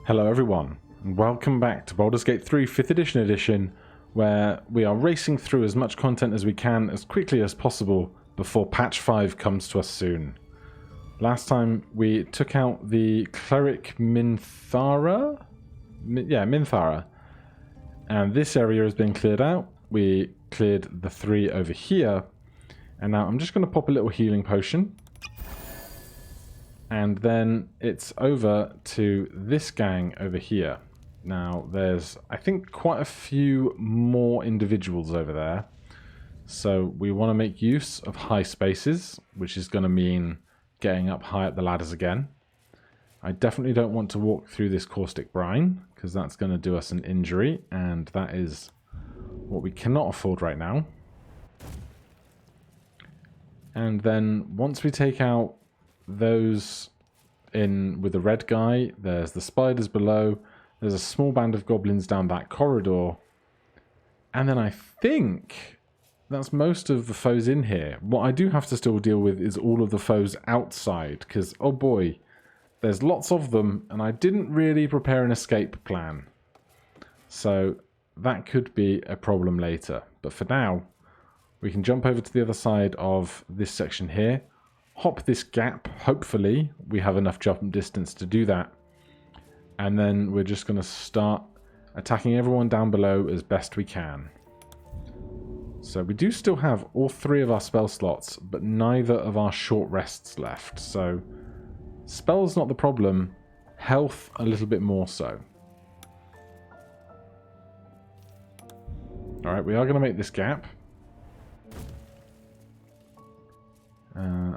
Hello everyone, and welcome back to Baldur's Gate 3 5th edition, where we are racing through as much content as we can as quickly as possible before patch 5 comes to us soon. Last time we took out the cleric Minthara? Minthara. And this area has been cleared out. We cleared the 3 over here. And now I'm just going to pop a little healing potion. And then it's over to this gang over here. Now, there's, I think, quite a few more individuals over there. So we want to make use of high spaces, which is going to mean getting up high up the ladders again. I definitely don't want to walk through this caustic brine, because that's going to do us an injury, and that is what we cannot afford right now. And then once we take out those in with the red guy, there's the spiders below, there's a small band of goblins down that corridor, and then I think that's most of the foes in here. What I do have to still deal with is all of the foes outside, because oh boy, there's lots of them, and I didn't really prepare an escape plan, so that could be a problem later. But for now, we can jump over to the other side of this section here, hop this gap. Hopefully we have enough jump distance to do that, and then we're just going to start attacking everyone down below as best we can. So we do still have all 3 of our spell slots, but neither of our short rests left. So spell's not the problem, health a little bit more so. Alright, we are going to make this gap.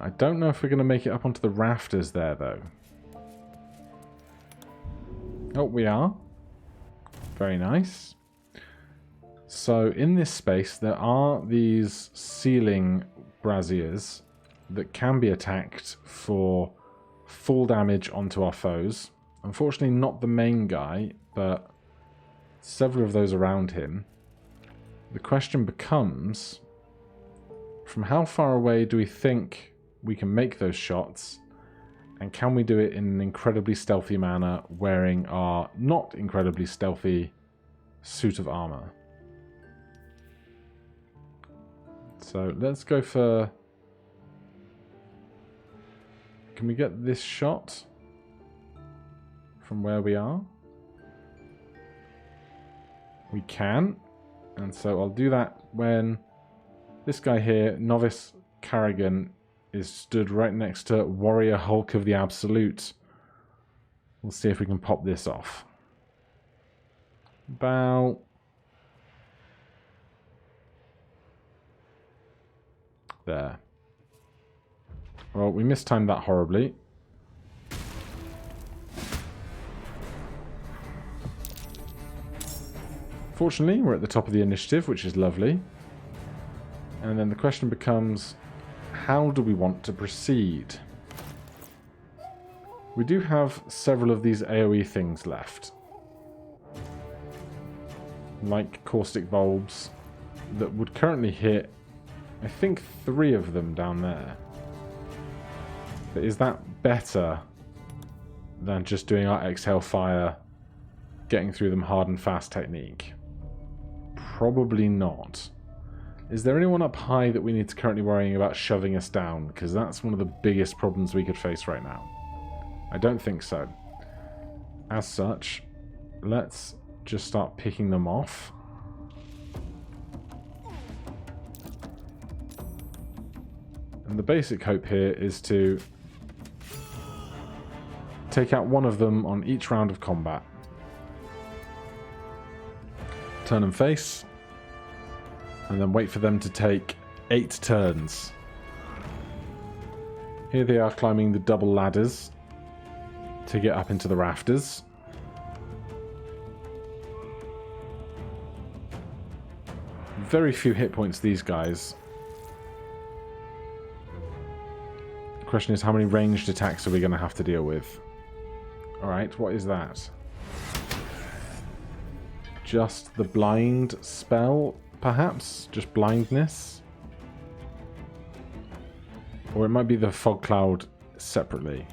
I don't know if we're going to make it up onto the rafters there, though. Oh, we are. Very nice. So, in this space, there are these ceiling braziers that can be attacked for full damage onto our foes. Unfortunately, not the main guy, but several of those around him. The question becomes, from how far away do we think we can make those shots, and can we do it in an incredibly stealthy manner wearing our not incredibly stealthy suit of armor? So let's go for... Can we get this shot from where we are? We can, and so I'll do that when this guy here, Novice Carrigan, is stood right next to Warrior Hulk of the Absolute. We'll see if we can pop this off. About... there. Well, we mistimed that horribly. Fortunately, we're at the top of the initiative, which is lovely. And then the question becomes, how do we want to proceed? We do have several of these AoE things left, like caustic bulbs, that would currently hit, I think, 3 of them down there. But is that better than just doing our exhale fire, getting through them hard and fast technique? Probably not. Is there anyone up high that we need to currently worrying about shoving us down? Because that's one of the biggest problems we could face right now. I don't think so. As such, let's just start picking them off. And the basic hope here is to take out one of them on each round of combat. Turn them face. And then wait for them to take 8 turns. Here they are climbing the double ladders to get up into the rafters. Very few hit points, these guys. The question is, how many ranged attacks are we going to have to deal with? Alright, what is that? Just the blind spell? Perhaps? Just blindness? Or it might be the fog cloud separately.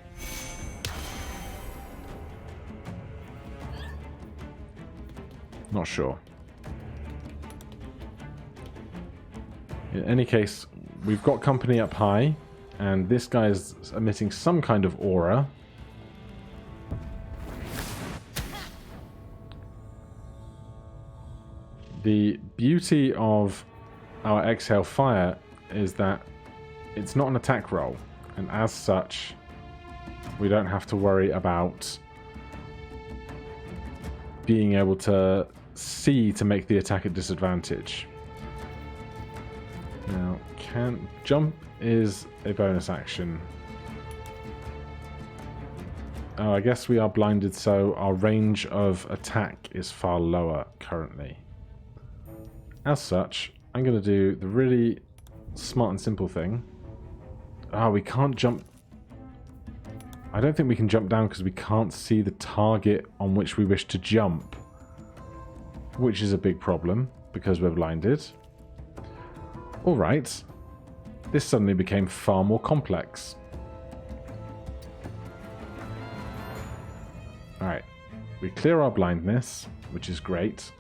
Not sure. In any case, we've got company up high, and this guy is emitting some kind of aura. The beauty of our exhale fire is that it's not an attack roll, and as such, we don't have to worry about being able to see to make the attack at disadvantage. Now, jump is a bonus action. Oh, I guess we are blinded, so our range of attack is far lower currently. As such, I'm going to do the really smart and simple thing. Oh, we can't jump. I don't think we can jump down because we can't see the target on which we wish to jump, which is a big problem because we're blinded. Alright, this suddenly became far more complex. Alright, we clear our blindness, which is great.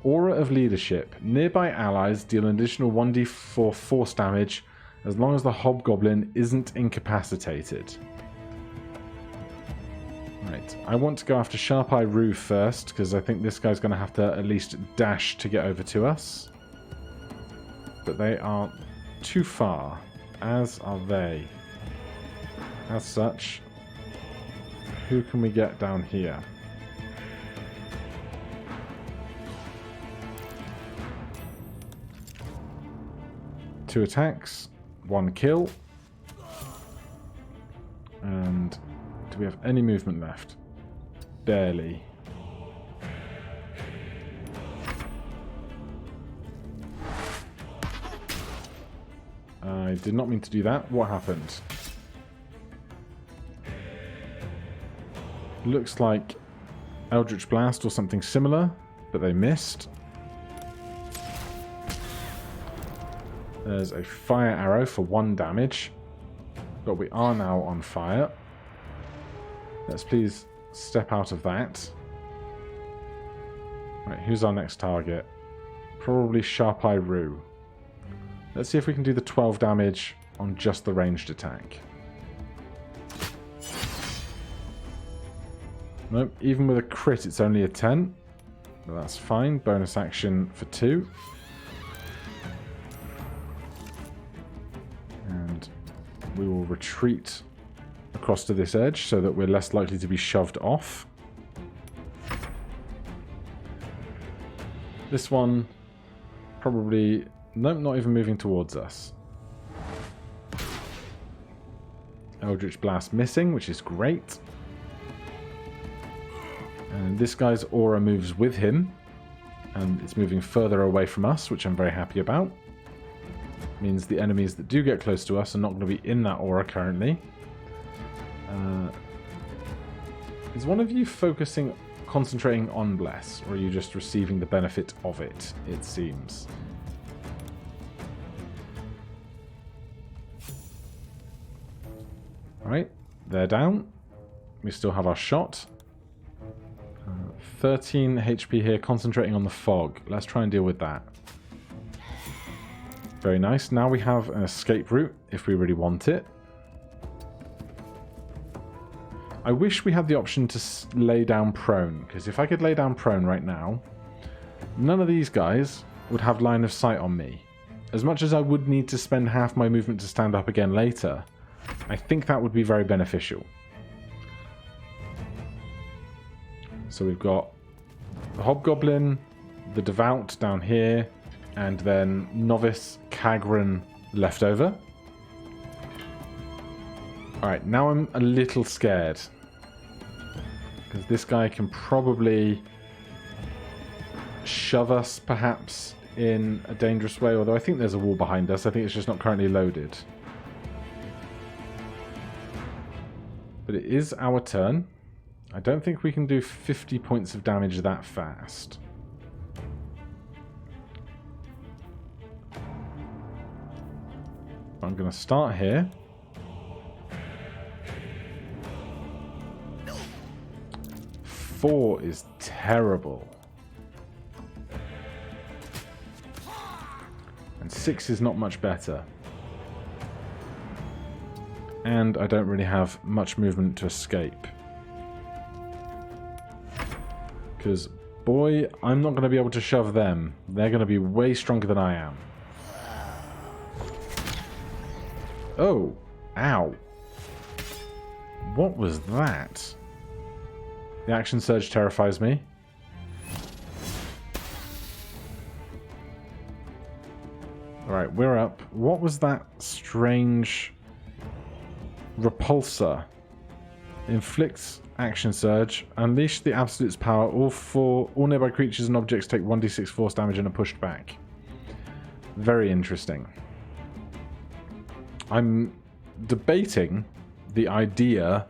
Aura of Leadership. Nearby allies deal an additional 1d4 force damage as long as the hobgoblin isn't incapacitated. Right, I want to go after Sharp Eye Rue first, because I think this guy's going to have to at least dash to get over to us. But they are too far, as are they. As such, who can we get down here? Two attacks, one kill. And do we have any movement left? Barely. I did not mean to do that. What happened? Looks like Eldritch Blast or something similar, but they missed. There's a fire arrow for 1 damage, but we are now on fire. Let's please step out of that. Right, who's our next target? Probably Sharp Eye Rue. Let's see if we can do the 12 damage on just the ranged attack. Nope, even with a crit it's only a 10. But that's fine. Bonus action for 2. And we will retreat across to this edge so that we're less likely to be shoved off. This one probably... Nope, not even moving towards us. Eldritch Blast missing, which is great. And this guy's aura moves with him. And it's moving further away from us, which I'm very happy about. Means the enemies that do get close to us are not going to be in that aura currently. Is one of you concentrating on Bless, or are you just receiving the benefit of it, it seems? Alright, they're down. We still have our shot. 13 HP here, concentrating on the fog. Let's try and deal with that. Very nice. Now we have an escape route, if we really want it. I wish we had the option to lay down prone, because if I could lay down prone right now, none of these guys would have line of sight on me. As much as I would need to spend half my movement to stand up again later, I think that would be very beneficial. So we've got the Hobgoblin, the Devout down here, and then Novice Kagran left over. Alright, now I'm a little scared. Because this guy can probably shove us, perhaps, in a dangerous way. Although I think there's a wall behind us. I think it's just not currently loaded. But it is our turn. I don't think we can do 50 points of damage that fast. I'm going to start here. 4 is terrible. 6 is not much better. And I don't really have much movement to escape. Because, boy, I'm not going to be able to shove them. They're going to be way stronger than I am. Oh, ow. What was that? The action surge terrifies me. Alright, we're up. What was that strange repulsor? Inflicts action surge. Unleash the absolute's power. All nearby creatures and objects take 1d6 force damage and are pushed back. Very interesting. I'm debating the idea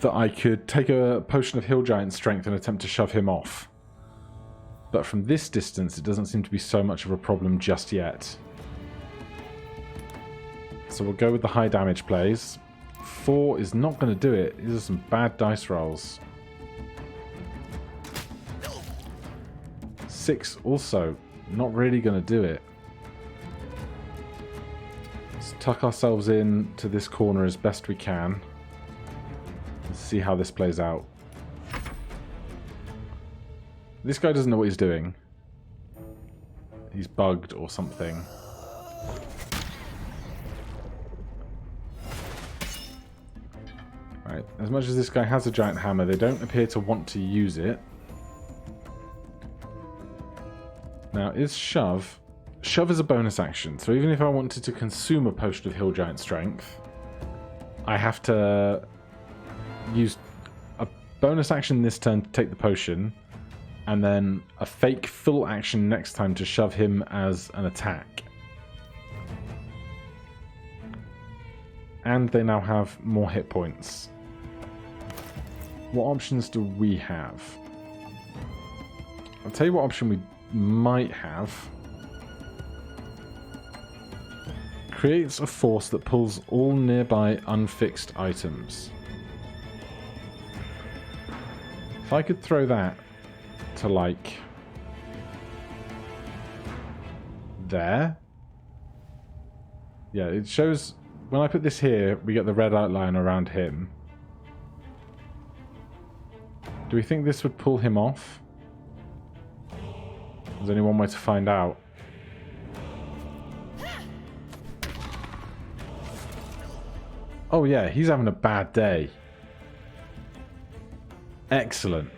that I could take a potion of Hill Giant Strength and attempt to shove him off. But from this distance, it doesn't seem to be so much of a problem just yet. So we'll go with the high damage plays. 4 is not going to do it. These are some bad dice rolls. 6 also not really going to do it. Let's tuck ourselves in to this corner as best we can. Let's see how this plays out. This guy doesn't know what he's doing. He's bugged or something. Right, as much as this guy has a giant hammer, they don't appear to want to use it. Now, is shove... Shove is a bonus action, so even if I wanted to consume a potion of Hill Giant Strength, I have to use a bonus action this turn to take the potion, and then a fake full action next time to shove him as an attack. And they now have more hit points. What options do we have? I'll tell you what option we might have. Creates a force that pulls all nearby unfixed items. If I could throw that to, like, there. Yeah, it shows... When I put this here, we get the red outline around him. Do we think this would pull him off? There's only one way to find out. Oh yeah, he's having a bad day. Excellent.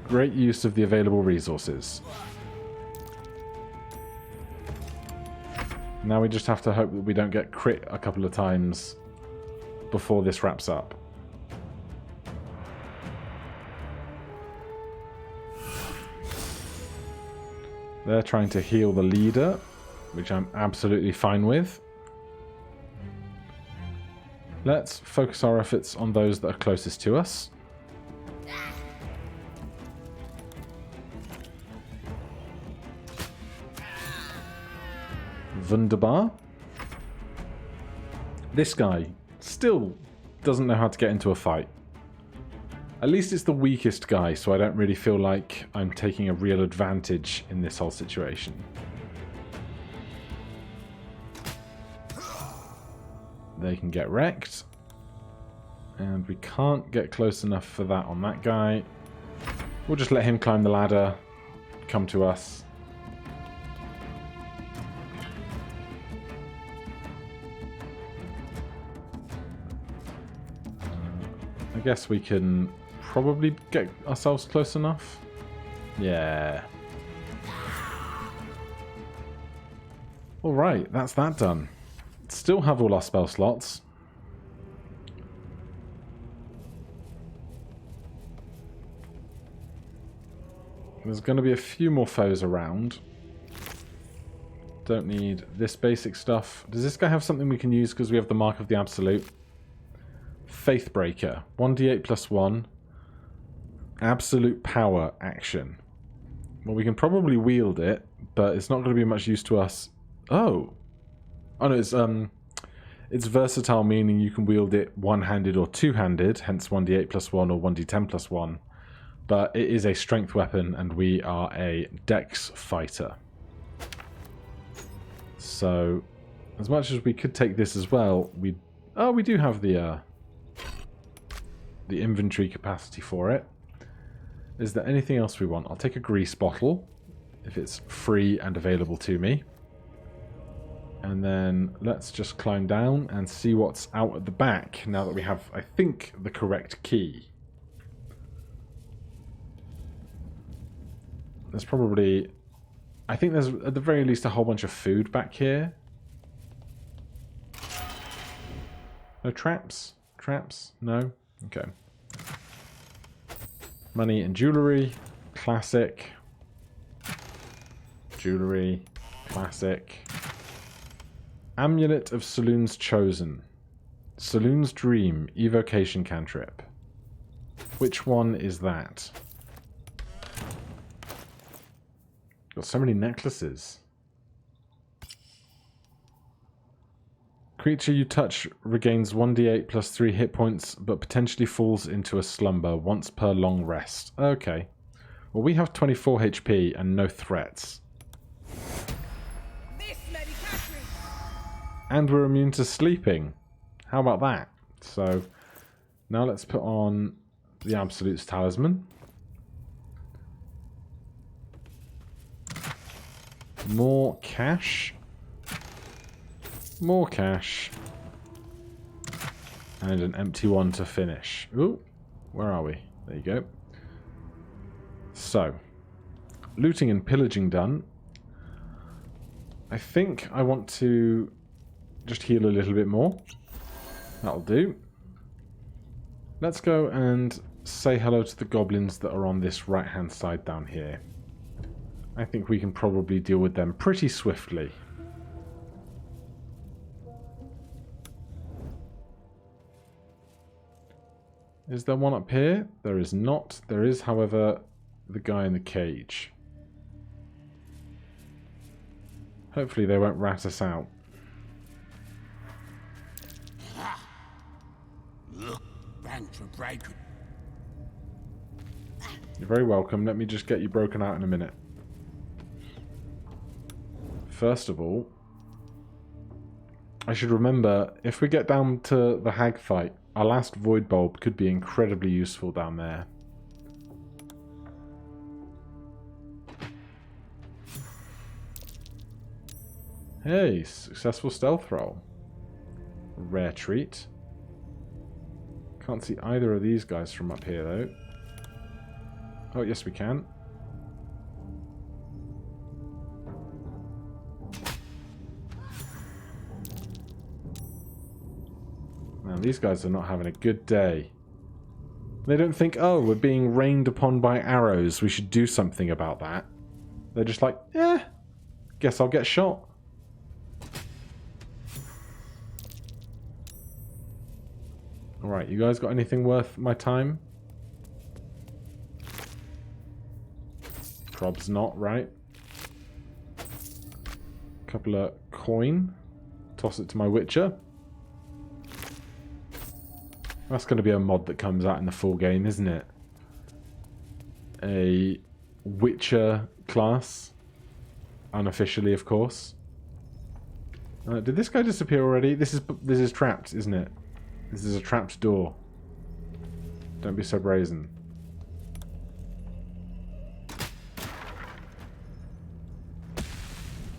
Great use of the available resources. Now we just have to hope that we don't get crit a couple of times before this wraps up. They're trying to heal the leader, which I'm absolutely fine with. Let's focus our efforts on those that are closest to us. Wunderbar. This guy still doesn't know how to get into a fight. At least it's the weakest guy, so I don't really feel like I'm taking a real advantage in this whole situation. They can get wrecked. And we can't get close enough for that on that guy. We'll just let him climb the ladder, come to us. I guess we can probably get ourselves close enough. Yeah. Alright, that's that done. Still have all our spell slots. There's going to be a few more foes around. Don't need this basic stuff. Does this guy have something we can use because we have the Mark of the Absolute? Faithbreaker. 1d8 plus 1. Absolute power action. Well, we can probably wield it, but it's not going to be much use to us. Oh! Oh no, it's versatile, meaning you can wield it one-handed or two-handed, hence 1d8 plus 1 or 1d10 plus 1. But it is a strength weapon, and we are a dex fighter. So, as much as we could take this as well, we do have the inventory capacity for it. Is there anything else we want? I'll take a grease bottle if it's free and available to me. And then let's just climb down and see what's out at the back now that we have, I think, the correct key. There's probably... I think there's at the very least a whole bunch of food back here. No traps? Traps? No? Okay. Money and jewellery. Classic. Jewellery. Classic. Amulet of Saloon's Chosen. Saloon's Dream. Evocation cantrip. Which one is that? Got so many necklaces. Creature you touch regains 1d8 plus 3 hit points, but potentially falls into a slumber once per long rest. Okay. Well, we have 24 HP and no threats. And we're immune to sleeping. How about that? So, now let's put on the Absolute's Talisman. More cash. More cash. And an empty one to finish. Ooh, where are we? There you go. So, looting and pillaging done. I think I want to just heal a little bit more. That'll do. Let's go and say hello to the goblins that are on this right-hand side down here. I think we can probably deal with them pretty swiftly. Is there one up here? There is not. There is, however, the guy in the cage. Hopefully they won't rat us out. Look, thanks for breaking. You're very welcome. Let me just get you broken out in a minute. First of all, I should remember, if we get down to the hag fight, our last void bulb could be incredibly useful down there. Hey, successful stealth roll. Rare treat. Can't see either of these guys from up here, though. Oh, yes we can. Man, these guys are not having a good day. They don't think, oh, we're being rained upon by arrows, we should do something about that. They're just like, eh, guess I'll get shot. Alright, you guys got anything worth my time? Prob's not, right? Couple of coin. Toss it to my Witcher. That's going to be a mod that comes out in the full game, isn't it? A Witcher class. Unofficially, of course. Did this guy disappear already? This is trapped, isn't it? This is a trapped door. Don't be so brazen.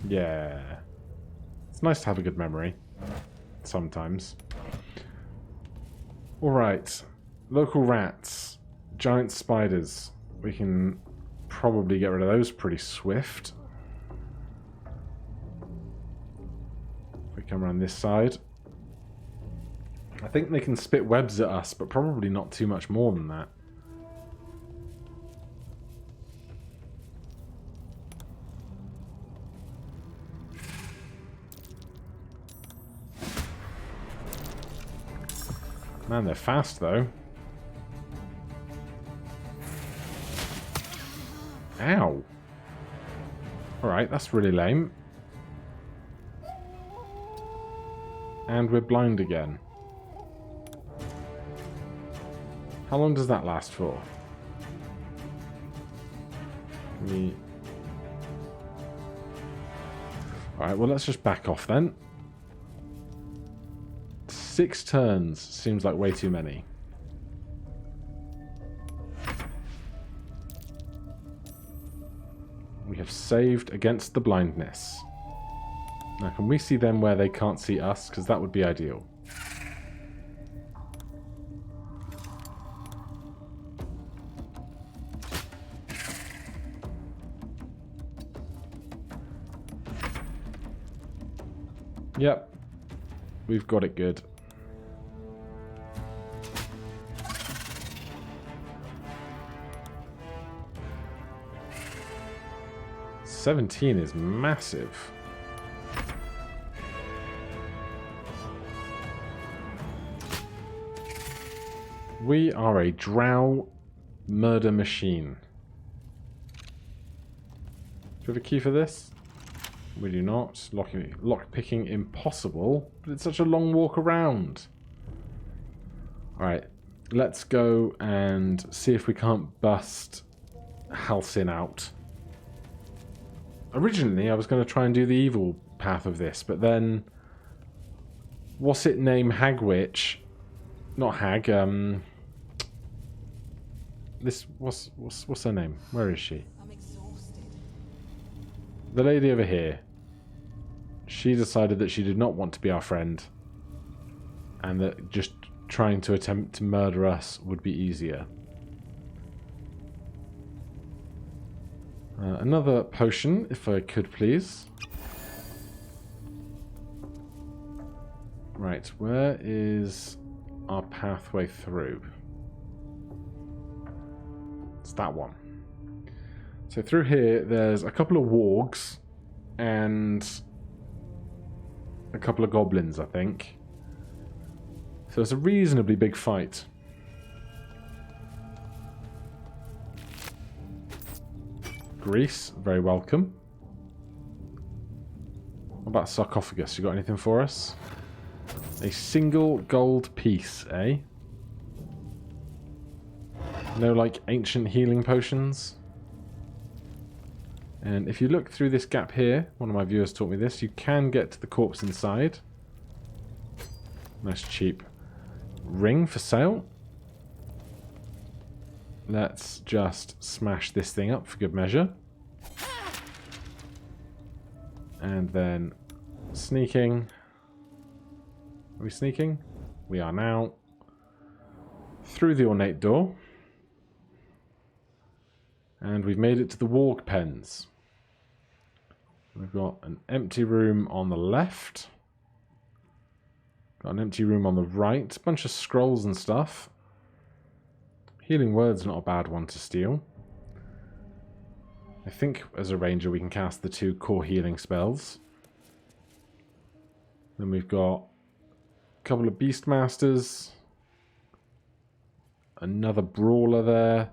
Yeah. It's nice to have a good memory. Sometimes. Alright. Local rats. Giant spiders. We can probably get rid of those pretty swift. If we come around this side. I think they can spit webs at us, but probably not too much more than that. Man, they're fast, though. Ow. Alright, that's really lame. And we're blind again. How long does that last for? Alright, well, let's just back off then. 6 turns seems like way too many. We have saved against the blindness. Now, can we see them where they can't see us? Because that would be ideal. Yep. We've got it good. $17 is massive. We are a drow murder machine. Do we have a key for this? We do not. Lock-picking impossible, but it's such a long walk around. Alright, let's go and see if we can't bust Halcyon out. Originally, I was going to try and do the evil path of this, but then... What's it name? Hagwitch? Not Hag, This... What's her name? Where is she? I'm exhausted. The lady over here. She decided that she did not want to be our friend. And that just trying to attempt to murder us would be easier. Another potion, if I could please. Right, where is our pathway through? It's that one. So through here, there's a couple of wargs and a couple of goblins, I think. So it's a reasonably big fight. Greece, very welcome. What about sarcophagus? You got anything for us? A single gold piece, eh? No, like, ancient healing potions? And if you look through this gap here, one of my viewers taught me this, you can get to the corpse inside. Nice cheap ring for sale. Let's just smash this thing up for good measure. And then sneaking. Are we sneaking? We are now. Through the ornate door. And we've made it to the warg pens. We've got an empty room on the left. Got an empty room on the right. A bunch of scrolls and stuff. Healing Word's not a bad one to steal. I think as a ranger we can cast the 2 core healing spells. Then we've got a couple of Beastmasters. Another Brawler there.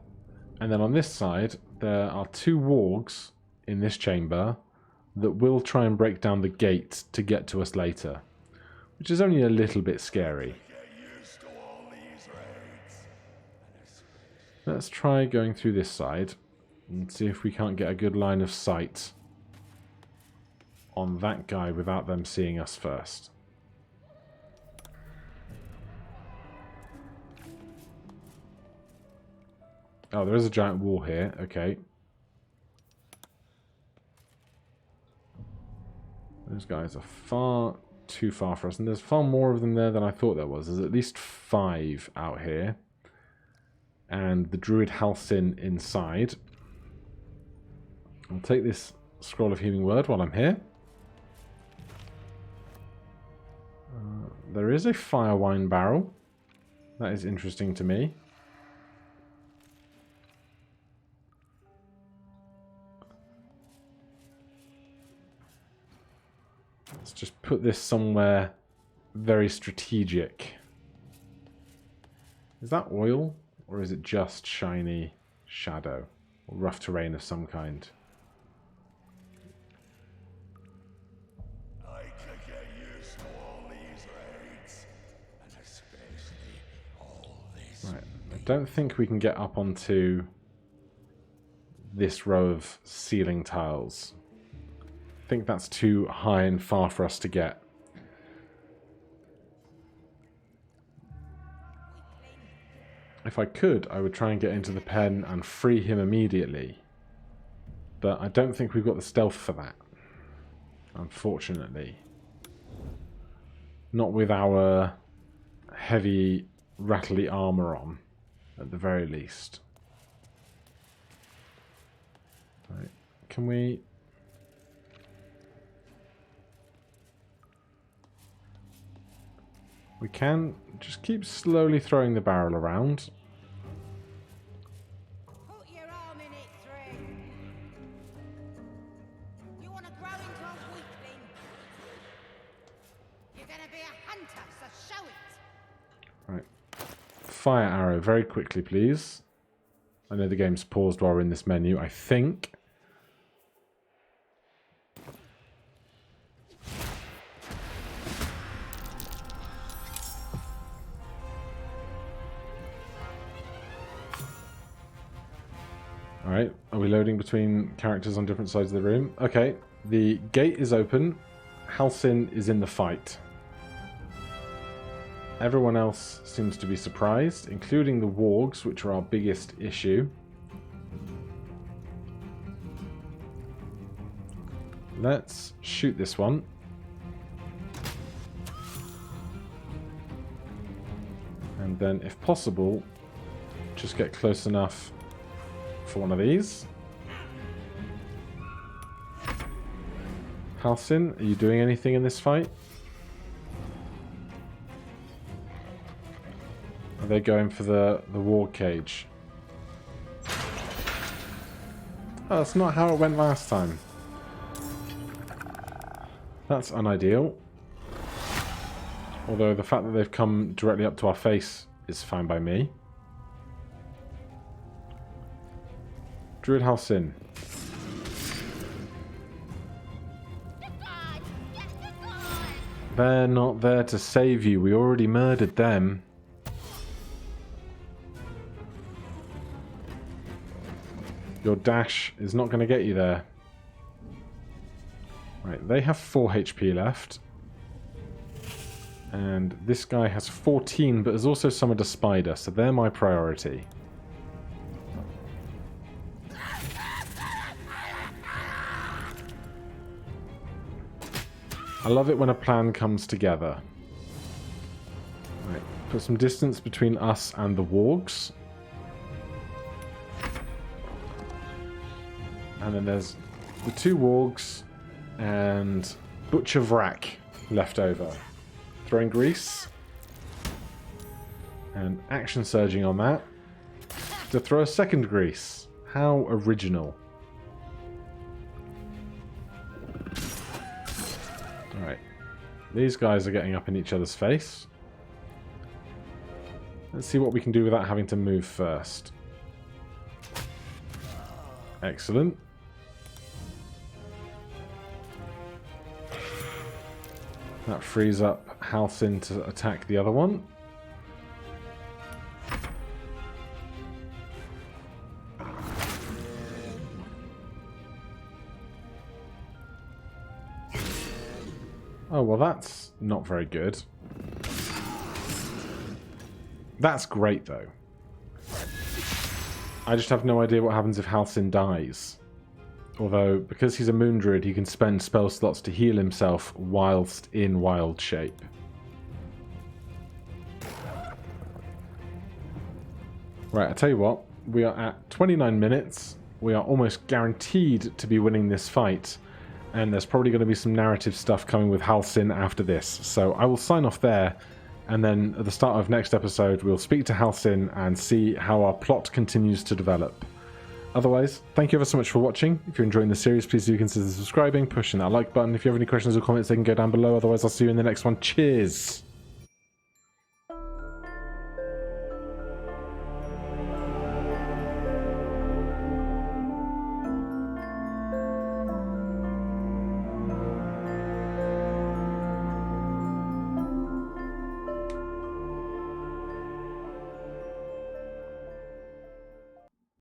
And then on this side there are 2 wargs in this chamber that will try and break down the gate to get to us later. Which is only a little bit scary. Let's try going through this side and see if we can't get a good line of sight on that guy without them seeing us first. Oh, there is a giant wall here. Okay. Those guys are far too far for us, and there's far more of them there than I thought there was. There's at least 5 out here. And the Druid Halcyon inside. I'll take this Scroll of Healing Word while I'm here. There is a fire wine barrel. That is interesting to me. Let's just put this somewhere very strategic. Is that oil? Or is it just shiny shadow? Or rough terrain of some kind? I can get used to all these raids, and especially all this. Right, I don't think we can get up onto this row of ceiling tiles. think that's too high and far for us to get. If I could, I would try and get into the pen and free him immediately. But I don't think we've got the stealth for that. Unfortunately. Not with our heavy, rattly armor on, at the very least. Right. Can we... We can just keep slowly throwing the barrel around. Put your arm in it, Three. You want to grow into a weakling? You're going to be a hunter, so show it. Right. Fire arrow very quickly, please. I know the game's paused while we're in this menu, I think. Alright, are we loading between characters on different sides of the room? Okay, the gate is open. Halcyon is in the fight. Everyone else seems to be surprised, including the wargs, which are our biggest issue. Let's shoot this one. And then, if possible, just get close enough for one of these. Halcyon, are you doing anything in this fight? Are they going for the warg cage? Oh, that's not how it went last time. That's unideal. Although the fact that they've come directly up to our face is fine by me. Druid Halcyon. They're not there to save you. We already murdered them. Your dash is not going to get you there. Right, they have 4 HP left. And this guy has 14, but has also summoned a spider, so they're my priority. I love it when a plan comes together. Right, put some distance between us and the wargs. And then there's the 2 wargs and Butcher Vrak left over. Throwing grease. And action surging on that. To throw a second grease. How original. Alright. These guys are getting up in each other's face. Let's see what we can do without having to move first. Excellent. That frees up Halcyon to attack the other one. Oh, well that's not very good. That's great, though. I just have no idea what happens if Halcyon dies. Although, because he's a moon druid, he can spend spell slots to heal himself whilst in wild shape. Right, I tell you what, we are at 29 minutes. We are almost guaranteed to be winning this fight. And there's probably going to be some narrative stuff coming with Halcyon after this. So I will sign off there. And then at the start of next episode, we'll speak to Halcyon and see how our plot continues to develop. Otherwise, thank you ever so much for watching. If you're enjoying the series, please do consider subscribing, pushing that like button. If you have any questions or comments, they can go down below. Otherwise, I'll see you in the next one. Cheers!